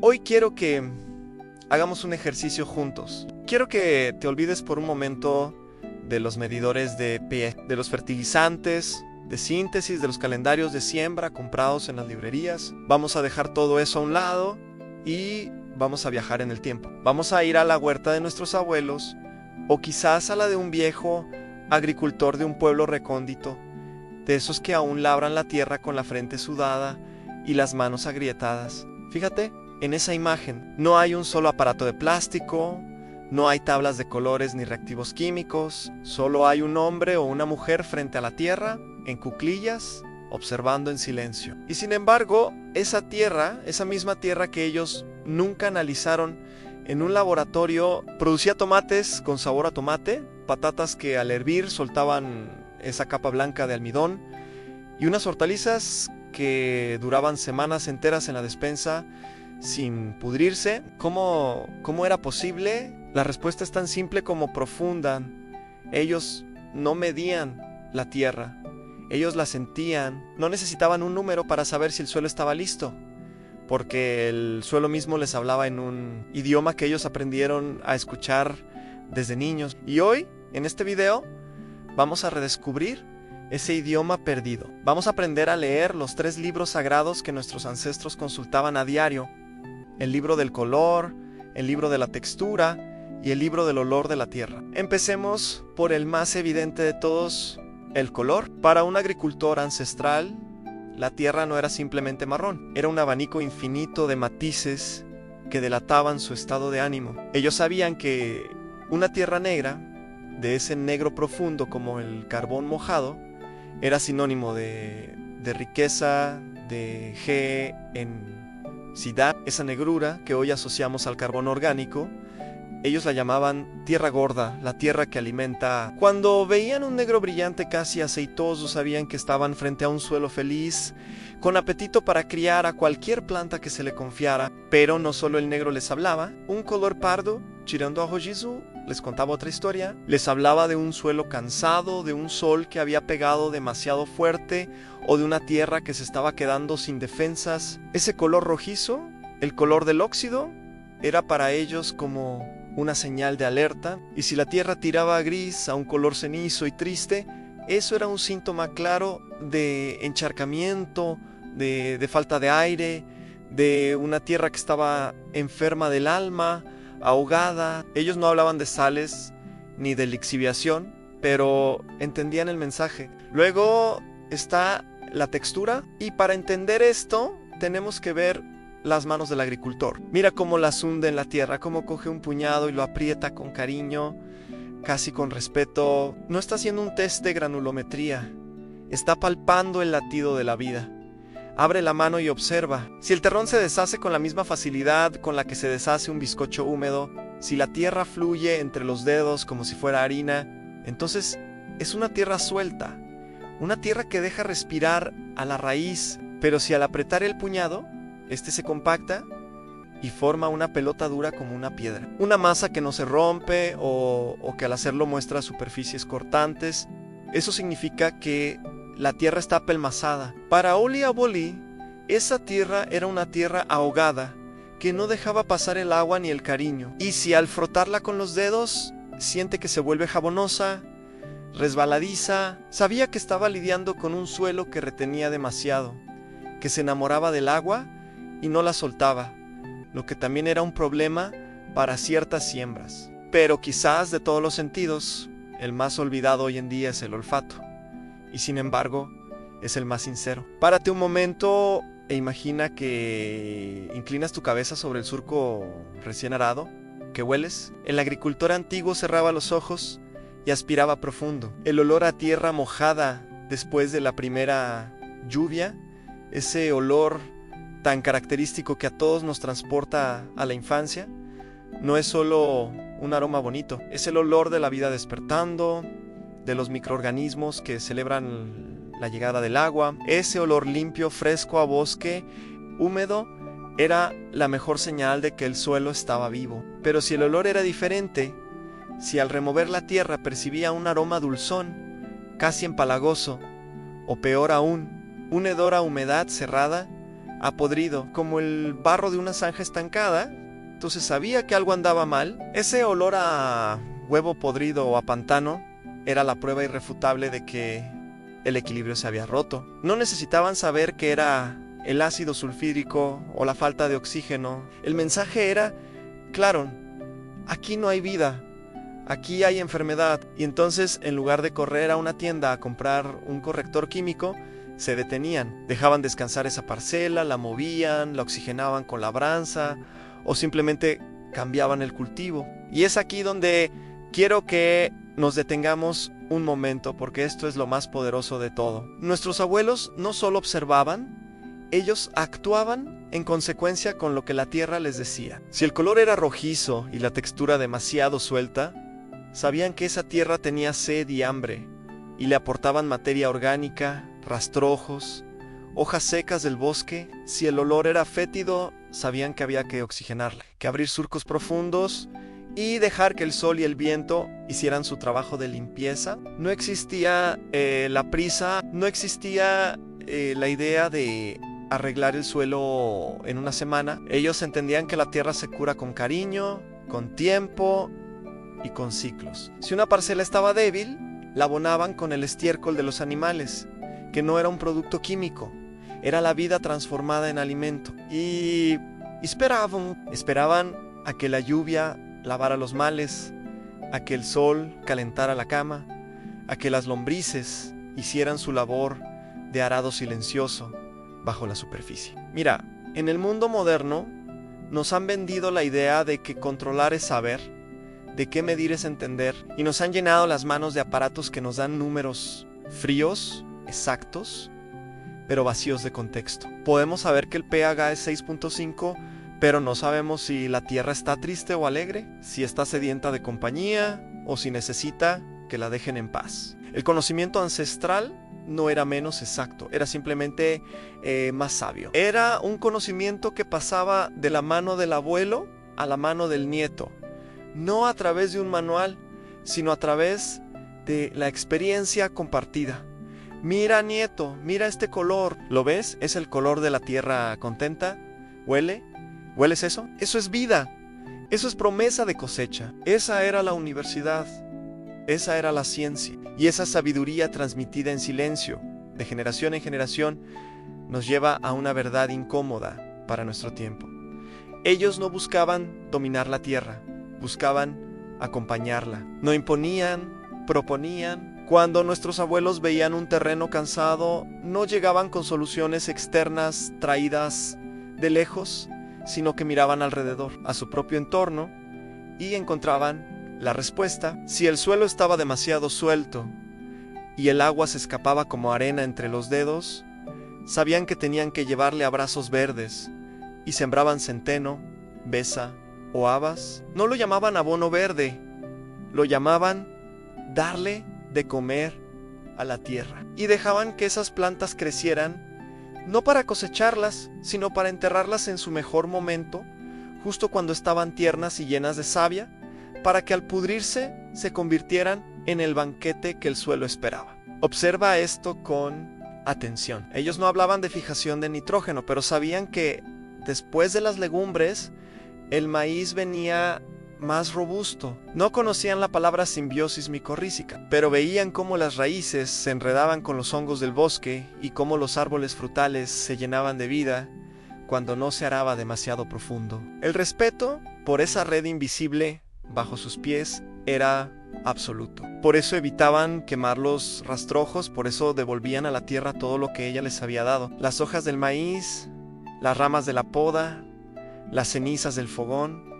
Hoy quiero que hagamos un ejercicio juntos. Quiero que te olvides por un momento de los medidores de pH, de los fertilizantes, de síntesis, de los calendarios de siembra comprados en las librerías. Vamos a dejar todo eso a un lado y vamos a viajar en el tiempo. Vamos a ir a la huerta de nuestros abuelos o quizás a la de un viejo agricultor de un pueblo recóndito, de esos que aún labran la tierra con la frente sudada y las manos agrietadas. Fíjate, en esa imagen no hay un solo aparato de plástico, no hay tablas de colores ni reactivos químicos, solo hay un hombre o una mujer frente a la tierra, en cuclillas, observando en silencio. Y sin embargo, esa tierra, esa misma tierra que ellos nunca analizaron en un laboratorio, producía tomates con sabor a tomate, patatas que al hervir soltaban esa capa blanca de almidón y unas hortalizas que duraban semanas enteras en la despensa sin pudrirse. ¿Cómo era posible? La respuesta es tan simple como profunda. Ellos no medían la tierra, ellos la sentían. No necesitaban un número para saber si el suelo estaba listo, porque el suelo mismo les hablaba en un idioma que ellos aprendieron a escuchar desde niños. Y hoy, en este video, vamos a redescubrir ese idioma perdido. Vamos a aprender a leer los 3 libros sagrados que nuestros ancestros consultaban a diario: el libro del color, el libro de la textura y el libro del olor de la tierra. Empecemos por el más evidente de todos, el color. Para un agricultor ancestral, la tierra no era simplemente marrón, era un abanico infinito de matices que delataban su estado de ánimo. Ellos sabían que una tierra negra, de ese negro profundo como el carbón mojado, era sinónimo de riqueza, de G en Sidá, esa negrura que hoy asociamos al carbón orgánico. Ellos la llamaban tierra gorda, la tierra que alimenta. Cuando veían un negro brillante casi aceitoso, sabían que estaban frente a un suelo feliz, con apetito para criar a cualquier planta que se le confiara. Pero no solo el negro les hablaba, un color pardo, tirando a rojizo, les contaba otra historia. Les hablaba de un suelo cansado, de un sol que había pegado demasiado fuerte, o de una tierra que se estaba quedando sin defensas. Ese color rojizo, el color del óxido, era para ellos como una señal de alerta, y si la tierra tiraba a gris, a un color cenizo y triste, eso era un síntoma claro de encharcamiento, de falta de aire, de una tierra que estaba enferma del alma, ahogada. Ellos no hablaban de sales ni de lixiviación, pero entendían el mensaje. Luego está la textura, y para entender esto tenemos que ver las manos del agricultor. Mira cómo las hunde en la tierra, cómo coge un puñado y lo aprieta con cariño, casi con respeto. No está haciendo un test de granulometría, está palpando el latido de la vida. Abre la mano y observa. Si el terrón se deshace con la misma facilidad con la que se deshace un bizcocho húmedo, si la tierra fluye entre los dedos como si fuera harina, entonces es una tierra suelta, una tierra que deja respirar a la raíz. Pero si al apretar el puñado, este se compacta y forma una pelota dura como una piedra. Una masa que no se rompe o que al hacerlo muestra superficies cortantes. Eso significa que la tierra está apelmazada. Para Oli Aboli, esa tierra era una tierra ahogada que no dejaba pasar el agua ni el cariño. Y si al frotarla con los dedos siente que se vuelve jabonosa, resbaladiza, sabía que estaba lidiando con un suelo que retenía demasiado, que se enamoraba del agua y no la soltaba, lo que también era un problema para ciertas siembras. Pero quizás de todos los sentidos, el más olvidado hoy en día es el olfato, y sin embargo es el más sincero. Párate un momento e imagina que inclinas tu cabeza sobre el surco recién arado, que hueles. El agricultor antiguo cerraba los ojos y aspiraba profundo. El olor a tierra mojada después de la primera lluvia, ese olor tan característico que a todos nos transporta a la infancia, no es solo un aroma bonito, es el olor de la vida despertando, de los microorganismos que celebran la llegada del agua. Ese olor limpio, fresco a bosque, húmedo, era la mejor señal de que el suelo estaba vivo. Pero si el olor era diferente, si al remover la tierra percibía un aroma dulzón, casi empalagoso, o peor aún, un hedor a humedad cerrada, a podrido, como el barro de una zanja estancada. Entonces sabía que algo andaba mal. Ese olor a huevo podrido o a pantano era la prueba irrefutable de que el equilibrio se había roto. No necesitaban saber que era el ácido sulfídrico o la falta de oxígeno. El mensaje era claro: aquí no hay vida, aquí hay enfermedad. Y entonces, en lugar de correr a una tienda a comprar un corrector químico, se detenían, dejaban descansar esa parcela, la movían, la oxigenaban con labranza o simplemente cambiaban el cultivo. Y es aquí donde quiero que nos detengamos un momento, porque esto es lo más poderoso de todo. Nuestros abuelos no solo observaban, ellos actuaban en consecuencia con lo que la tierra les decía. Si el color era rojizo y la textura demasiado suelta, sabían que esa tierra tenía sed y hambre, y le aportaban materia orgánica, rastrojos, hojas secas del bosque. Si el olor era fétido, sabían que había que oxigenarla, que abrir surcos profundos y dejar que el sol y el viento hicieran su trabajo de limpieza. No existía la prisa, no existía la idea de arreglar el suelo en una semana. Ellos entendían que la tierra se cura con cariño, con tiempo y con ciclos. Si una parcela estaba débil, la abonaban con el estiércol de los animales, que no era un producto químico, era la vida transformada en alimento. Y esperaban a que la lluvia lavara los males, a que el sol calentara la cama, a que las lombrices hicieran su labor de arado silencioso bajo la superficie. Mira, en el mundo moderno nos han vendido la idea de que controlar es saber, de qué medir es entender, y nos han llenado las manos de aparatos que nos dan números fríos, exactos, pero vacíos de contexto. Podemos saber que el pH es 6.5, pero no sabemos si la tierra está triste o alegre, si está sedienta de compañía o si necesita que la dejen en paz. El conocimiento ancestral no era menos exacto, era simplemente más sabio. Era un conocimiento que pasaba de la mano del abuelo a la mano del nieto, no a través de un manual, sino a través de la experiencia compartida. Mira, nieto, mira este color. ¿Lo ves? Es el color de la tierra contenta. ¿Huele? ¿Hueles eso? Eso es vida. Eso es promesa de cosecha. Esa era la universidad. Esa era la ciencia. Y esa sabiduría transmitida en silencio, de generación en generación, nos lleva a una verdad incómoda para nuestro tiempo. Ellos no buscaban dominar la tierra, buscaban acompañarla. No imponían, proponían. Cuando nuestros abuelos veían un terreno cansado, no llegaban con soluciones externas traídas de lejos, sino que miraban alrededor, a su propio entorno, y encontraban la respuesta. Si el suelo estaba demasiado suelto y el agua se escapaba como arena entre los dedos, sabían que tenían que llevarle abrazos verdes, y sembraban centeno, besa o habas. No lo llamaban abono verde, lo llamaban darle de comer a la tierra. Y dejaban que esas plantas crecieran, no para cosecharlas, sino para enterrarlas en su mejor momento, justo cuando estaban tiernas y llenas de savia, para que al pudrirse se convirtieran en el banquete que el suelo esperaba. Observa esto con atención. Ellos no hablaban de fijación de nitrógeno, pero sabían que después de las legumbres, el maíz venía más robusto. No conocían la palabra simbiosis micorrízica, pero veían cómo las raíces se enredaban con los hongos del bosque y cómo los árboles frutales se llenaban de vida cuando no se araba demasiado profundo. El respeto por esa red invisible bajo sus pies era absoluto. Por eso evitaban quemar los rastrojos, por eso devolvían a la tierra todo lo que ella les había dado. Las hojas del maíz, las ramas de la poda, las cenizas del fogón,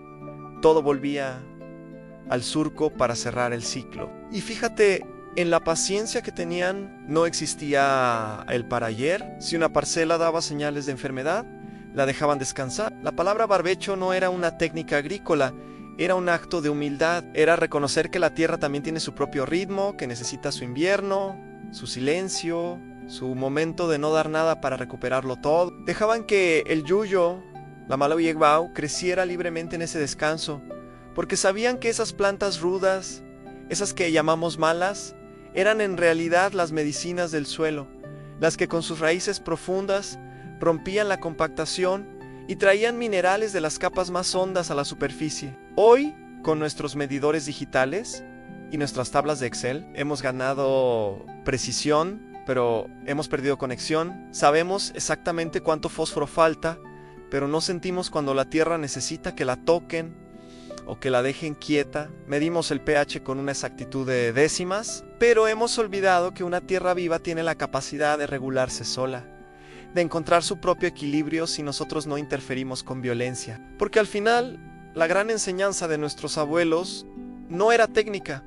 todo volvía al surco para cerrar el ciclo. Y fíjate, en la paciencia que tenían no existía el para ayer. Si una parcela daba señales de enfermedad, la dejaban descansar. La palabra barbecho no era una técnica agrícola, era un acto de humildad. Era reconocer que la tierra también tiene su propio ritmo, que necesita su invierno, su silencio, su momento de no dar nada para recuperarlo todo. Dejaban que el yuyo, la malawiyegbao, creciera libremente en ese descanso, porque sabían que esas plantas rudas, esas que llamamos malas, eran en realidad las medicinas del suelo, las que con sus raíces profundas rompían la compactación y traían minerales de las capas más hondas a la superficie. Hoy, con nuestros medidores digitales y nuestras tablas de Excel, hemos ganado precisión, pero hemos perdido conexión. Sabemos exactamente cuánto fósforo falta, pero no sentimos cuando la Tierra necesita que la toquen o que la dejen quieta. Medimos el pH con una exactitud de décimas, pero hemos olvidado que una Tierra viva tiene la capacidad de regularse sola, de encontrar su propio equilibrio si nosotros no interferimos con violencia. Porque al final, la gran enseñanza de nuestros abuelos no era técnica,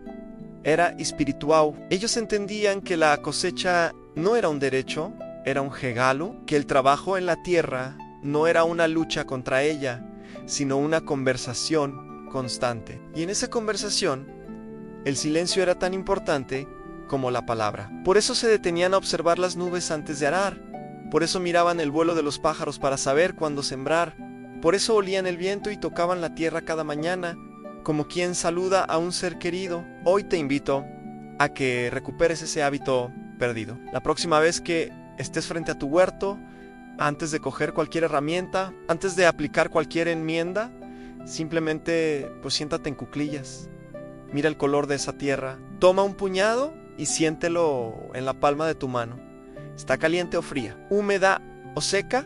era espiritual. Ellos entendían que la cosecha no era un derecho, era un regalo, que el trabajo en la tierra no era una lucha contra ella, sino una conversación constante. Y en esa conversación, el silencio era tan importante como la palabra. Por eso se detenían a observar las nubes antes de arar. Por eso miraban el vuelo de los pájaros para saber cuándo sembrar. Por eso olían el viento y tocaban la tierra cada mañana, como quien saluda a un ser querido. Hoy te invito a que recuperes ese hábito perdido. La próxima vez que estés frente a tu huerto, antes de coger cualquier herramienta, antes de aplicar cualquier enmienda, simplemente siéntate en cuclillas. Mira el color de esa tierra. Toma un puñado y siéntelo en la palma de tu mano. ¿Está caliente o fría? ¿Húmeda o seca?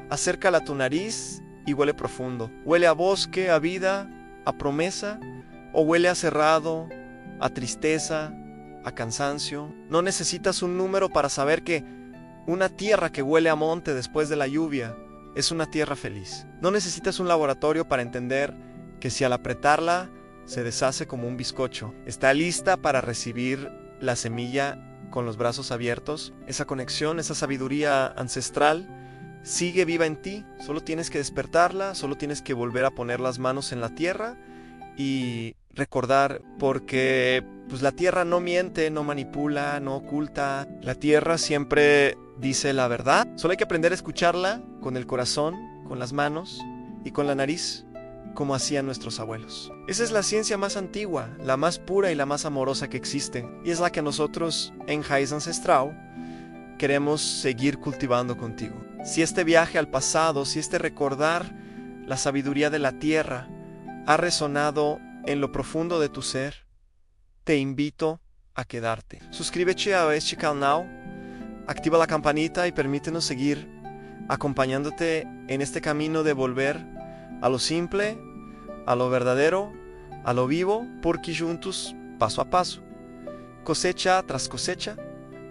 Acércala a tu nariz y huele profundo. ¿Huele a bosque, a vida, a promesa? ¿O huele a cerrado, a tristeza, a cansancio? No necesitas un número para saber que una tierra que huele a monte después de la lluvia es una tierra feliz. No necesitas un laboratorio para entender que si al apretarla se deshace como un bizcocho. Está lista para recibir la semilla con los brazos abiertos. Esa conexión, esa sabiduría ancestral sigue viva en ti. Solo tienes que despertarla, solo tienes que volver a poner las manos en la tierra y recordar, porque la tierra no miente, no manipula, no oculta. La tierra siempre dice la verdad. Solo hay que aprender a escucharla con el corazón, con las manos y con la nariz, como hacían nuestros abuelos. Esa es la ciencia más antigua, la más pura y la más amorosa que existe, y es la que nosotros en Raíz Ancestral queremos seguir cultivando contigo. Si este viaje al pasado, si este recordar la sabiduría de la tierra ha resonado en lo profundo de tu ser, te invito a quedarte. Suscríbete a este canal, activa la campanita y permítenos seguir acompañándote en este camino de volver a lo simple, a lo verdadero, a lo vivo, porque juntos, paso a paso, cosecha tras cosecha,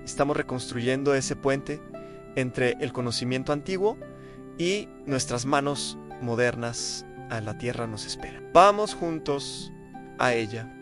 estamos reconstruyendo ese puente entre el conocimiento antiguo y nuestras manos modernas. A la tierra nos espera. Vamos juntos a ella.